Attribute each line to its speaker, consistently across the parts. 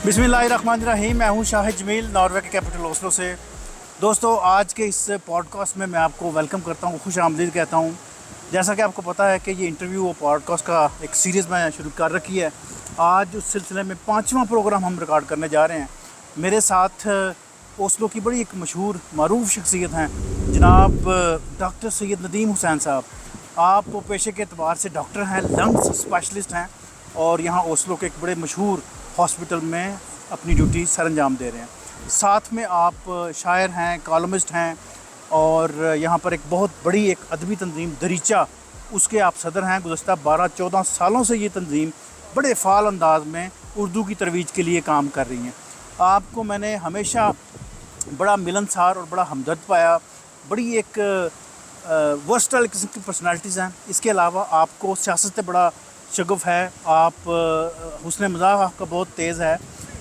Speaker 1: बिस्मिल्लाहिर्रहमानिर्रहीम। मैं हूं शाहिद जमील, नॉर्वे के कैपिटल ओस्लो से। दोस्तों, आज के इस पॉडकास्ट में मैं आपको वेलकम करता हूं, खुश आमदीद कहता हूं। जैसा कि आपको पता है कि ये इंटरव्यू और पॉडकास्ट का एक सीरीज़ मैं शुरू कर रखी है। आज उस सिलसिले में 5वां प्रोग्राम हम रिकॉर्ड करने जा रहे हैं। मेरे साथ ओस्लो की बड़ी एक मशहूर मारूफ शख्सियत हैं जनाब डॉक्टर सैयद नदीम हुसैन साहब। आप पेशे के अतबार से डॉक्टर हैं, लंग्स स्पेशलिस्ट हैं और यहाँ ओस्लो के एक बड़े मशहूर हॉस्पिटल में अपनी ड्यूटी सर अंजाम दे रहे हैं। साथ में आप शायर हैं, कॉलमिस्ट हैं और यहाँ पर एक बहुत बड़ी एक अदबी तंजीम दरीचा, उसके आप सदर हैं। गुज़श्ता 12-14 सालों से ये तंजीम बड़े फ़ाल अंदाज में उर्दू की तरवीज के लिए काम कर रही हैं। आपको मैंने हमेशा बड़ा मिलनसार और बड़ा हमदर्द पाया। बड़ी एक वर्सटाइल किस्म की पर्सनालिटीज़ हैं। इसके अलावा आपको सियासत से बड़ा शगुफ़ है। आप हुस्न मज़ाक आपका बहुत तेज़ है।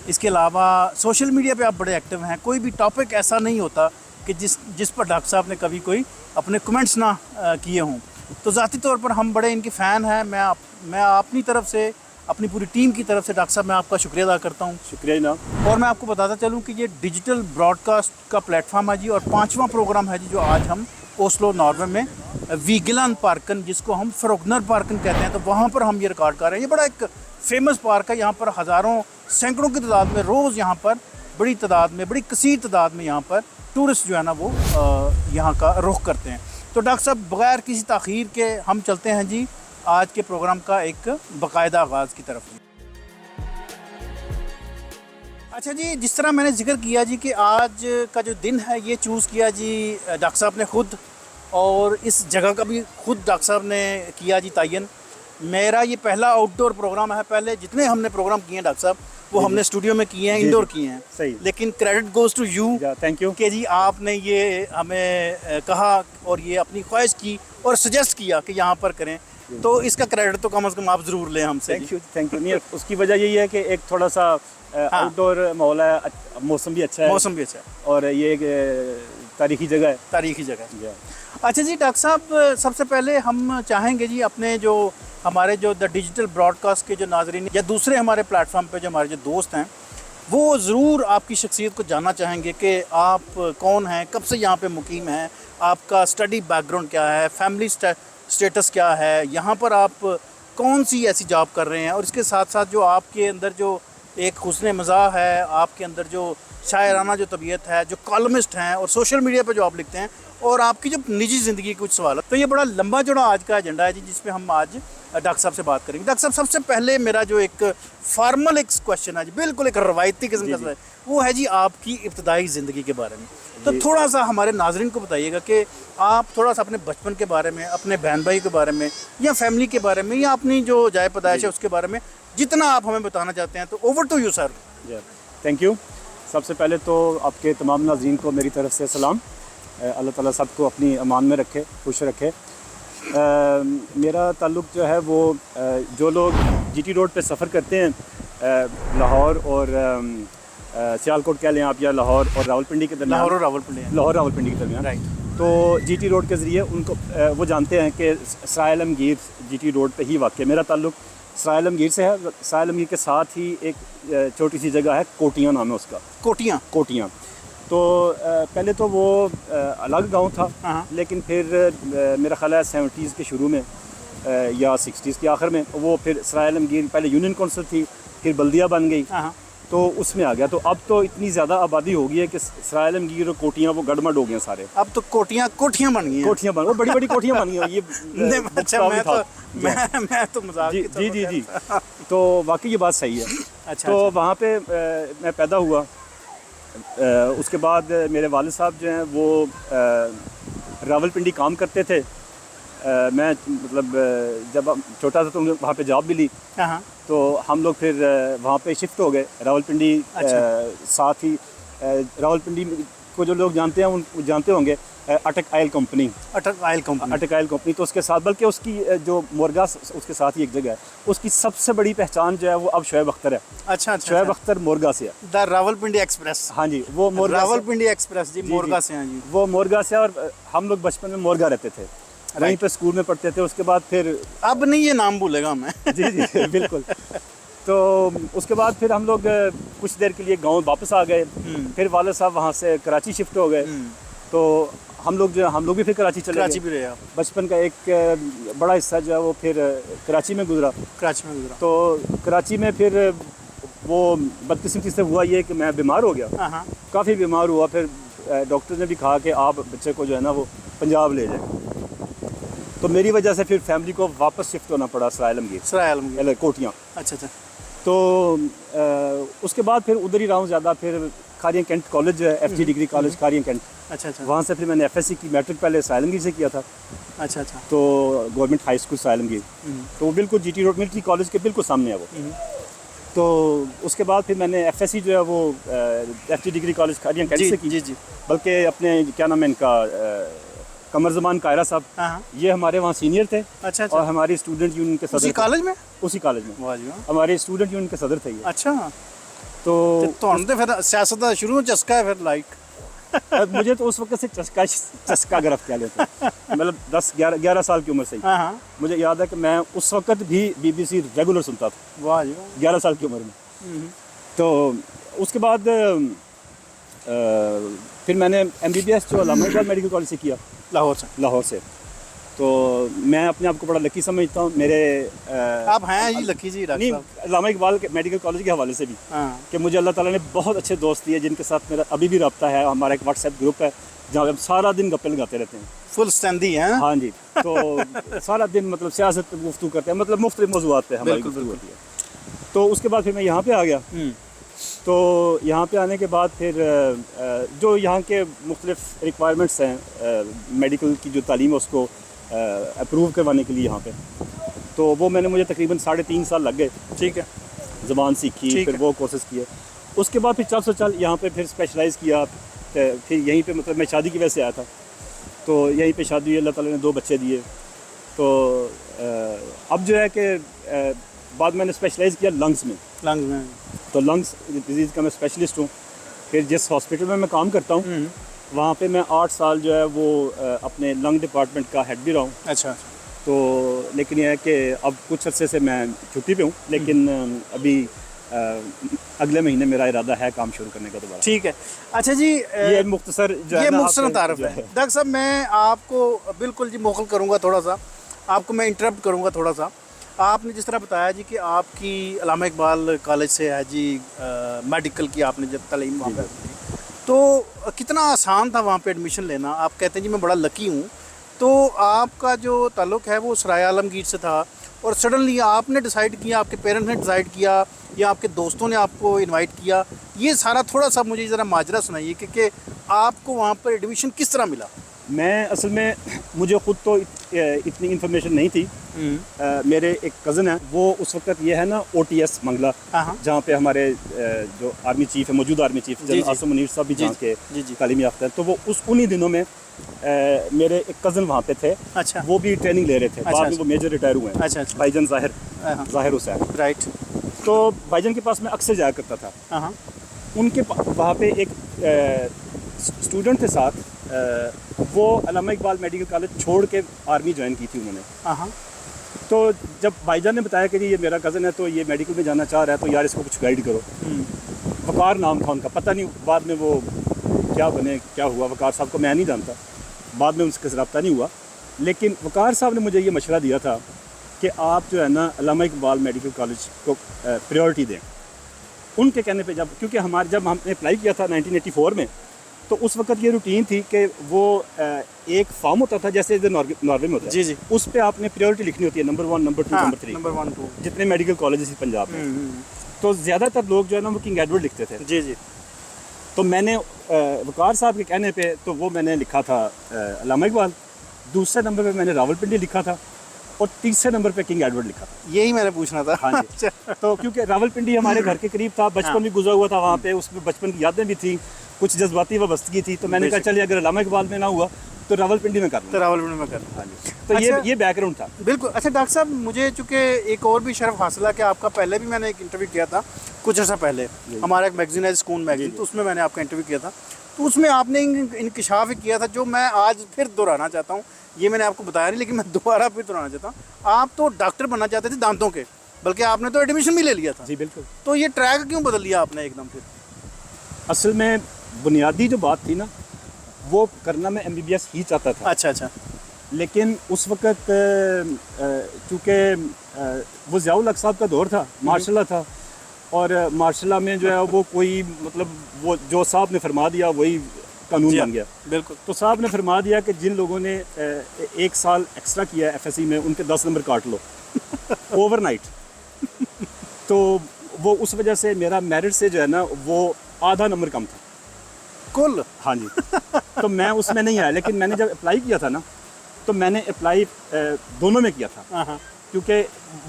Speaker 1: इसके अलावा सोशल मीडिया पे आप बड़े एक्टिव हैं। कोई भी टॉपिक ऐसा नहीं होता कि जिस पर डॉक्टर साहब ने कभी कोई अपने कमेंट्स ना किए हों। तो ज़ाती तौर पर हम बड़े इनके फ़ैन हैं। मैं अपनी तरफ से, अपनी पूरी टीम की तरफ से डॉक्टर साहब मैं आपका शुक्रिया अदा करता हूँ।
Speaker 2: शुक्रिया जनाब।
Speaker 1: और मैं आपको बताता चलूँ कि ये डिजिटल ब्रॉडकास्ट का प्लेटफॉर्म है जी, और 5वां प्रोग्राम है जी जो आज हम ओस्लो नॉर्वे में वीगलैंड पार्कन, जिसको हम फ्रोगनर पार्कन कहते हैं, तो वहाँ पर हम ये रिकॉर्ड कर रहे हैं। ये बड़ा एक फेमस पार्क है। यहाँ पर हज़ारों सैकड़ों की तादाद में रोज़ यहाँ पर बड़ी तादाद में, बड़ी कसीर तादाद में यहाँ पर टूरिस्ट जो है ना वो यहाँ का रुख करते हैं। तो डॉक्टर साहब, बग़ैर किसी ताख़ीर के हम चलते हैं जी आज के प्रोग्राम का एक बाकायदा आगाज़ की तरफ। अच्छा जी, जिस तरह मैंने जिक्र किया जी कि आज का जो दिन है ये चूज़ किया जी डॉक्टर साहब ने ख़ुद, और इस जगह का भी ख़ुद डॉक्टर साहब ने किया जी तयन। मेरा ये पहला आउटडोर प्रोग्राम है। पहले जितने हमने प्रोग्राम किए हैं डॉक्टर साहब वो हमने स्टूडियो में किए हैं, इंडोर किए हैं।
Speaker 2: सही।
Speaker 1: लेकिन credit goes to you.
Speaker 2: Thank you
Speaker 1: कि जी आपने ये हमें कहा और ये अपनी ख्वाहिश की और सजेस्ट किया कि यहाँ पर करें, तो इसका क्रेडिट तो कम से कम आप ज़रूर लें हमसे।
Speaker 2: Thank you. नहीं, उसकी वजह यही है कि एक थोड़ा सा आउटडोर माहौल है, मौसम भी अच्छा है।
Speaker 1: मौसम भी अच्छा है
Speaker 2: और ये एक तारीखी जगह है।
Speaker 1: तारीखी जगह। अच्छा जी डॉक्टर साहब, सबसे पहले हम चाहेंगे जी अपने जो हमारे जो द डिजिटल ब्रॉडकास्ट के जो नाज़रीन या दूसरे हमारे प्लेटफॉर्म पे जो हमारे जो दोस्त हैं वो ज़रूर आपकी शख्सियत को जानना चाहेंगे कि आप कौन हैं, कब से यहाँ पे मुकीम हैं, आपका स्टडी बैकग्राउंड क्या है, फैमिली स्टेटस क्या है, यहाँ पर आप कौन सी ऐसी जॉब कर रहे हैं, और इसके साथ साथ जो आपके अंदर जो एक हुस्न मज़ाक है, आपके अंदर जो शायराना जो तबीयत है, जो कॉलमिस्ट हैं और सोशल मीडिया पे जो आप लिखते हैं, और आपकी जो निजी ज़िंदगी के कुछ सवाल। तो ये बड़ा लंबा चौड़ा आज का एजेंडा है जी, जिसमें हम आज डॉक्टर साहब से बात करेंगे। डॉक्टर साहब, सबसे पहले मेरा जो एक फॉर्मल एक क्वेश्चन है जी, बिल्कुल एक रवायती किस्म का है, वो है जी आपकी इब्तदाई ज़िंदगी के बारे में। तो थोड़ा सा हमारे नाज़रीन को बताइएगा कि आप थोड़ा सा अपने बचपन के बारे में, अपने बहन भाई के बारे में, या फैमिली के बारे में, या अपनी जो जाए पैदाइश है उसके बारे में जितना आप हमें बताना चाहते हैं। तो over to you sir.
Speaker 2: Thank you. सबसे पहले तो आपके तमाम नाज़रीन को मेरी तरफ से सलाम। अल्लाह ताला सबको अपनी अमान में रखे, खुश रखे। मेरा ताल्लुक़ जो है वो जो लोग जीटी रोड पे सफ़र करते हैं, लाहौर और सियालकोट कह लें आप, या लाहौर और रावलपिंडी के दरमियान, लाहौर रावलपिंडी के दरमियान, राइट। तो जीटी रोड के ज़रिए उनको वो जानते हैं कि सराय आलमगीर जीटी रोड पे ही वाक़ है। मेरा ताल्लुक़ सराय आलमगीर से है। सराय आलमगीर के साथ ही एक छोटी सी जगह है, कोटियाँ नाम है उसका। कोटियाँ। तो पहले तो वो अलग गांव था, लेकिन फिर मेरा ख्याल है 70s के शुरू में या 60s के आखिर में वो फिर सराय आलमगीर, पहले यूनियन काउंसिल थी, फिर बल्दिया बन गई, तो उसमें आ गया। तो अब तो इतनी ज़्यादा आबादी हो गई है कि सराय आलमगीर और कोटियाँ वो गड़मड़ हो गए सारे।
Speaker 1: अब तो कोटियाँ बन गई हैं।
Speaker 2: कोठियाँ बन, वो बड़ी बड़ी कोठियाँ बन गई। ये
Speaker 1: अच्छा, मैं तो मजाक
Speaker 2: जी। तो वाकई ये बात सही है। अच्छा, तो वहाँ पे मैं पैदा हुआ। उसके बाद मेरे वालिद साहब जो हैं वो रावलपिंडी काम करते थे। मैं मतलब जब छोटा था तो वहाँ पे जॉब भी ली, तो हम लोग फिर वहाँ पे शिफ्ट हो गए रावलपिंडी। साथ ही रावलपिंडी को जो लोग जानते हैं उन जानते होंगे अटक आयल कंपनी। तो उसके साथ, बल्कि उसकी जो मुर्गा उसके साथ ही एक जगह है, उसकी सबसे बड़ी पहचान जो है वो अब शोएब अख्तर है।
Speaker 1: अच्छा।
Speaker 2: शोएब अख्तर मुर्गा से है।
Speaker 1: The Rawalpindi express.
Speaker 2: हाँ जी, वो मुर्गा
Speaker 1: रावलपिंडी एक्सप्रेस जी, मुर्गा से हैं जी।
Speaker 2: वो मुर्गा से, और हम लोग बचपन में मुर्गा रहते थे, वहीं पे स्कूल में पढ़ते थे। उसके बाद फिर
Speaker 1: अब नहीं ये नाम भूलेगा मैं।
Speaker 2: जी बिल्कुल। तो उसके बाद फिर हम लोग कुछ देर के लिए गांव वापस आ गए। फिर वाले साहब वहाँ से कराची शिफ्ट हो गए। तो हम लोग भी फिर कराची चले
Speaker 1: कराची
Speaker 2: गए।
Speaker 1: भी रहे आप?
Speaker 2: बचपन का एक बड़ा हिस्सा जो है वो फिर कराची में गुजरा।
Speaker 1: कराची में गुजरा।
Speaker 2: तो कराची में फिर वो बदकिस्मती से हुआ ये कि मैं बीमार हो गया,
Speaker 1: हाँ हाँ।
Speaker 2: काफ़ी बीमार हुआ। फिर डॉक्टर ने भी कहा कि आप बच्चे को जो है ना वो पंजाब ले जाएं। तो मेरी वजह से फिर फैमिली को वापस शिफ्ट होना पड़ा सराय आलमगीर,
Speaker 1: सराय आलमगीर,
Speaker 2: कोटियाँ।
Speaker 1: अच्छा अच्छा।
Speaker 2: तो उसके बाद फिर उधर ही रहा हूँ ज़्यादा। फिर खारियाँ कैंट कॉलेज है, FG degree college Kharian cantt,
Speaker 1: अच्छा अच्छा।
Speaker 2: वहाँ से फिर मैंने FSC की, मैट्रिक पहले सराय आलमगीर से किया था।
Speaker 1: अच्छा अच्छा।
Speaker 2: तो गवर्नमेंट हाई स्कूल सराय आलमगीर, तो वो बिल्कुल GT रोड मिलिट्री कॉलेज के बिल्कुल सामने है वो। तो उसके बाद फिर मैंने FSC जो है वो FG degree college Kharian cantt से की।
Speaker 1: जी जी।
Speaker 2: बल्कि अपने क्या नाम है इनका, कमर ज़मान कायरा साहब,
Speaker 1: हाँ।
Speaker 2: ये हमारे वहाँ सीनियर थे।
Speaker 1: अच्छा अच्छा।
Speaker 2: और हमारी स्टूडेंट यूनियन के सदर
Speaker 1: उसी कॉलेज में?
Speaker 2: उसी कॉलेज में
Speaker 1: वाह जी वाह।
Speaker 2: हमारे स्टूडेंट यूनियन के सदर थे ये।
Speaker 1: अच्छा।
Speaker 2: तो
Speaker 1: ਤੁਹਾਨੂੰ ਤੇ ਫਿਰ ਸਿਆਸਤ ਦਾ ਸ਼ੁਰੂ ਤੋਂ ਚਸਕਾ ਹੈ ਫਿਰ ਲਾਈਕ?
Speaker 2: मुझे तो उस वक्त से चस्का गिरफ्त कह लेते हैं, मतलब 10-11 साल की उम्र से ही।
Speaker 1: हाँ हाँ।
Speaker 2: मुझे याद है कि मैं उस वक्त भी BBC रेगुलर सुनता था,
Speaker 1: वाह जी वाह।
Speaker 2: 11 साल की उम्र में। तो उसके बाद फिर मैंने MBBS जो अल्लामा इकबाल मेडिकल कॉलेज से किया, लाहौर से। तो मैं अपने आप को बड़ा लकी समझता हूँ। मेरे
Speaker 1: आप हैं जी लकी जी डॉक्टर
Speaker 2: नहीं,
Speaker 1: साहब?
Speaker 2: अल्लामा इकबाल के मेडिकल कॉलेज के हवाले से भी
Speaker 1: हाँ।
Speaker 2: कि मुझे अल्लाह ताला ने बहुत अच्छे दोस्त दिए जिनके साथ मेरा अभी भी रब्ता है। हमारा एक WhatsApp ग्रुप है जहाँ पे हम सारा दिन गप्पे लगाते रहते हैं।
Speaker 1: फुल स्टैंडी हैं?
Speaker 2: हाँ जी। तो सारा दिन मतलब सियासत पे गुफ्तगू करते हैं, मतलब मुख्तलिफ मौज़ूआत पे हमारी गुफ्तगू होती है। तो उसके बाद फिर मैं यहाँ पे आ गया। तो यहाँ पे आने के बाद फिर जो यहाँ के मुख्तलिफ रिक्वायरमेंट्स हैं मेडिकल की जो तालीम है उसको अप्रूव करवाने के लिए यहाँ पे, तो वो मुझे तकरीबन 3.5 साल लग गए।
Speaker 1: ठीक है।
Speaker 2: ज़बान सीखी, फिर वो कोर्सेज किए। उसके बाद फिर चल यहाँ पे फिर स्पेशलाइज़ किया। फिर यहीं पे मतलब मैं शादी की वजह से आया था, तो यहीं पे शादी हुई, अल्लाह ताला ने 2 बच्चे दिए। तो अब जो है कि बाद मैंने स्पेशलाइज़ किया लंग्स में। तो लंग्स डिजीज़ का मैं स्पेशलिस्ट हूँ। फिर जिस हॉस्पिटल में मैं काम करता हूँ वहाँ पे मैं 8 साल जो है वो अपने लंग डिपार्टमेंट का हेड भी रहा हूँ।
Speaker 1: अच्छा।
Speaker 2: तो लेकिन यह है कि अब कुछ अरसे से मैं छुट्टी पे हूँ, लेकिन अभी अगले महीने मेरा इरादा है काम शुरू करने का दोबारा।
Speaker 1: ठीक है। अच्छा जी,
Speaker 2: ये मुख्तसर जो है ना,
Speaker 1: मुख्तसर तारफ़ है। डॉक्टर साहब मैं आपको बिल्कुल जी मोखल करूँगा, थोड़ा सा आपको मैं इंटरप्ट करूँगा थोड़ा सा। आपने जिस तरह बताया जी कि आपकी अल्लामा इकबाल कॉलेज से है जी मेडिकल की आपने जब तालीम वहाँ पर, तो कितना आसान था वहाँ पे एडमिशन लेना? आप कहते हैं जी मैं बड़ा लकी हूँ, तो आपका जो ताल्लुक़ है वो सराय आलमगीर से था और सडनली आपने डिसाइड किया, आपके पेरेंट्स ने डिसाइड किया या आपके दोस्तों ने आपको इनवाइट किया, ये सारा थोड़ा सा मुझे ज़रा माजरा सुनाइए कि आपको वहाँ पर एडमिशन किस तरह मिला? मैं
Speaker 2: असल में मुझे ख़ुद तो इतनी इन्फॉर्मेशन नहीं थी। मेरे एक कज़न है, वो उस वक्त ये है ना OTS मंगला, जहाँ पे हमारे जो आर्मी चीफ़ है, मौजूदा army chief general Asim Munir साहब भी जहाँ के तालीमी याफ्ता है, तो वो उन्हीं दिनों में मेरे एक कज़न वहाँ पे थे। अच्छा। वो भी ट्रेनिंग ले रहे थे। बाद में वो मेजर रिटायर हुए हैं। अच्छा। भाईजान ज़ाहिर हुसैन। राइट। तो भाईजान के पास मैं अक्सर जाया करता था। उनके वहाँ पे एक स्टूडेंट थे साथ, वो अल्लामा इकबाल मेडिकल कॉलेज छोड़ के आर्मी ज्वाइन की थी उन्होंने। तो जब भाईजान ने बताया कि ये मेरा कज़न है तो ये मेडिकल में जाना चाह रहा है, तो यार इसको कुछ गाइड करो। वकार नाम था उनका, पता नहीं बाद में वो क्या बने क्या हुआ, वकार साहब को मैं नहीं जानता, बाद में उनसे रब्ता नहीं हुआ। लेकिन वकार साहब ने मुझे ये मशवरा दिया था कि आप जो है ना अल्लामा इकबाल मेडिकल कॉलेज को प्रायोरिटी दें। उनके कहने पे क्योंकि जब हमने अप्लाई किया था 1984 में, तो उस वक्त ये रूटीन थी कि वो एक फॉर्म होता था जैसे इधर नॉर्वे में होता है। जी जी। उस पर आपने प्रायोरिटी लिखनी होती है, नंबर 1, नंबर 2, नंबर 3, नंबर 1, 2 जितने मेडिकल कॉलेज थी पंजाब में। तो ज़्यादातर लोग जो है ना वो किंग एडवर्ड लिखते थे। जी जी। तो मैंने वकार साहब के कहने पे तो वो मैंने लिखा था अल्लामा इकबाल, दूसरे नंबर पे मैंने रावलपिंडी लिखा था और तीसरे नंबर पे किंग एडवर्ड लिखा था। यही मैंने पूछना था। हाँ जी। तो क्योंकि रावलपिंडी हमारे घर के करीब था, बचपन भी गुजरा हुआ था वहाँ पे, उसमें बचपन की यादें भी थी, कुछ जज्बाती वाबस्तगी थी, तो मैंने कहा चलिए अगर अल्लामा इकबाल में ना हुआ तो रावलपिंडी में कर लूँ। तो रावलपिंडी में कर लूँ। हाँ जी। तो अच्छा, ये बैकग्राउंड था। बिल्कुल। अच्छा डॉक्टर साहब, मुझे चूँकि एक और भी शर्फ हासिल है कि आपका पहले भी मैंने एक इंटरव्यू किया था कुछ अर्सा पहले, हमारा एक मैगजीन है स्कून मैगजीन, तो उसमें मैंने आपका इंटरव्यू किया था, तो उसमें आपने इंकशाफ किया था जो मैं आज फिर दोहराना चाहता हूँ। ये मैंने आपको बताया नहीं, लेकिन मैं दोबारा फिर दोहराना चाहता हूँ। आप तो डॉक्टर बनना चाहते थे दांतों के,
Speaker 1: बल्कि आपने तो एडमिशन भी ले लिया था।
Speaker 2: जी बिल्कुल।
Speaker 1: तो ये ट्रैक क्यों बदल लिया आपने एकदम फिर?
Speaker 2: असल में बुनियादी जो बात थी ना, वो करना मैं MBBS ही चाहता था।
Speaker 1: अच्छा अच्छा।
Speaker 2: लेकिन उस वक़्त चूँकि वो ज़ियाउल हक साहब का दौर था, मार्शल था, और मार्शल में जो है वो कोई मतलब वो जो साहब ने फरमा दिया वही कानून बन गया।
Speaker 1: बिल्कुल।
Speaker 2: तो साहब ने फरमा दिया कि जिन लोगों ने 1 साल एक्स्ट्रा किया है FSC में, उनके 10 नंबर काट लो ओवरनाइट। तो वो उस वजह से मेरा मेरिट से जो है ना वो आधा नंबर कम था
Speaker 1: कुल।
Speaker 2: हाँ जी। तो मैं उसमें नहीं आया, लेकिन मैंने जब अप्लाई किया था ना, तो मैंने अप्लाई दोनों में किया था।
Speaker 1: हाँ।
Speaker 2: क्योंकि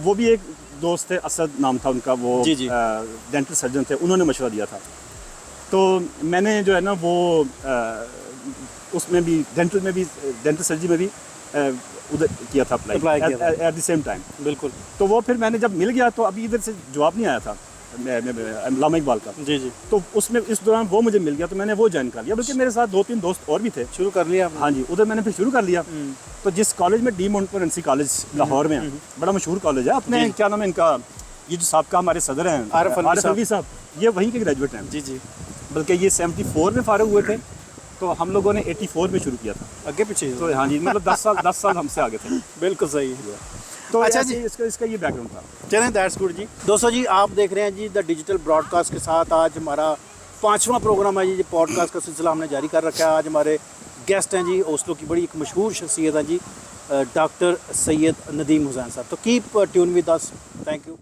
Speaker 2: वो भी एक दोस्त थे, असद नाम था उनका, वो
Speaker 1: जी, जी।
Speaker 2: डेंटल सर्जन थे, उन्होंने मशवरा दिया था। तो मैंने जो है ना वो उसमें भी डेंटल में भी, डेंटल सर्जरी में भी उधर किया था apply at the same time.
Speaker 1: बिल्कुल।
Speaker 2: तो वो फिर मैंने जब मिल गया तो अभी इधर से जवाब नहीं आया था अल्लामा इकबाल का।
Speaker 1: जी जी।
Speaker 2: तो उसमें इस दौरान वो मुझे मिल गया, तो मैंने वो ज्वाइन कर लिया। बल्कि मेरे साथ 2-3 दोस्त और भी थे।
Speaker 1: शुरू कर लिया आपने?
Speaker 2: हाँ जी, उधर मैंने फिर शुरू कर लिया। तो जिस कॉलेज में डी मोंटमोरेंसी कॉलेज लाहौर में है, बड़ा मशहूर कॉलेज है अपने, क्या नाम है इनका, ये जो साहबका हमारे सदर हैं
Speaker 1: आरिफ
Speaker 2: अलवी साहब, ये वहीं के ग्रेजुएट हैं।
Speaker 1: जी जी।
Speaker 2: बल्कि ये 74 में फारिग हुए थे, तो हम लोगों ने 84 में शुरू किया था।
Speaker 1: आगे पीछे।
Speaker 2: तो हाँ जी, मतलब 10 साल हमसे आगे थे।
Speaker 1: बिल्कुल सही है।
Speaker 2: तो
Speaker 1: अच्छा
Speaker 2: ऐसे
Speaker 1: जी।
Speaker 2: इसका ये बैकग्राउंड था।
Speaker 1: चलें, दैट्स गुड जी। दोस्तों जी, आप देख रहे हैं जी द डिजिटल ब्रॉडकास्ट के साथ आज हमारा 5वां प्रोग्राम है जी। पॉडकास्ट का सिलसिला हमने जारी कर रखा है। आज हमारे गेस्ट हैं जी ओस्लो की बड़ी एक मशहूर शख्सियत है जी, डॉक्टर सैयद नदीम हुसैन साहब। तो keep tune with us. Thank you.